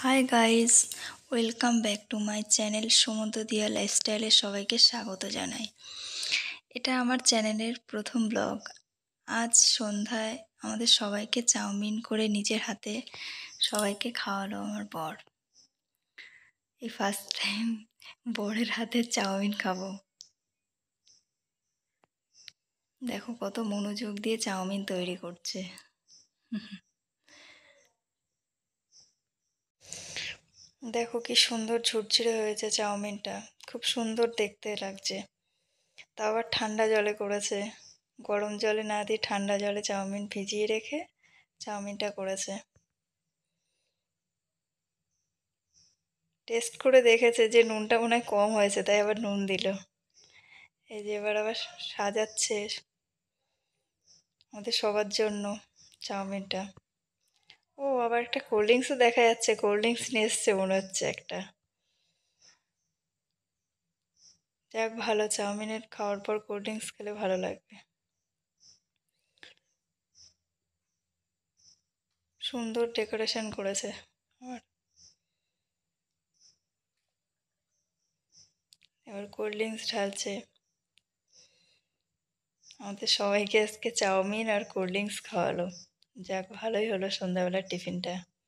Hi guys, welcome back to my channel সমুদ্র দিয়া লাইফস্টাইলে সবাইকে স্বাগত জানাই। এটা আমার চ্যানেলের প্রথম ব্লগ। আজ সন্ধ্যায় আমাদের সবাইকে চাউমিন করে নিজের হাতে সবাইকে খাওয়ালো আমার বর। এই ফার্স্ট টাইম বরের হাতে চাউমিন খাবো। দেখো কত মনোযোগ দিয়ে চাউমিন তৈরি করছে। দেখো কি সুন্দর ঝুরঝুরে হয়েছে চাউমিনটা, খুব সুন্দর দেখতে লাগছে। তা আবার ঠান্ডা জলে করেছে, গরম জলে না দিয়ে ঠান্ডা জলে চাউমিন ভিজিয়ে রেখে চাউমিনটা করেছে। টেস্ট করে দেখেছে যে নুনটা মনে হয় কম হয়েছে, তাই আবার নুন দিল। এই যে এবার আবার সাজাচ্ছে আমাদের সবার জন্য চাউমিনটা। ও আবার একটা কোল্ড ড্রিঙ্কসও দেখা যাচ্ছে, কোল্ড ড্রিঙ্কস নিয়ে এসছে মনে হচ্ছে একটা। যাক ভালো, চাউমিনের খাওয়ার পর কোল্ড ড্রিঙ্কস খেলে ভালো লাগবে। সুন্দর ডেকোরেশন করেছে আবার। এবার কোল্ড ড্রিঙ্কস ঢালছে। আমাদের সবাইকে আজকে চাউমিন আর কোল্ড ড্রিঙ্কস খাওয়ালো। যাক ভালোই হলো সন্ধ্যাবেলার টিফিনটা।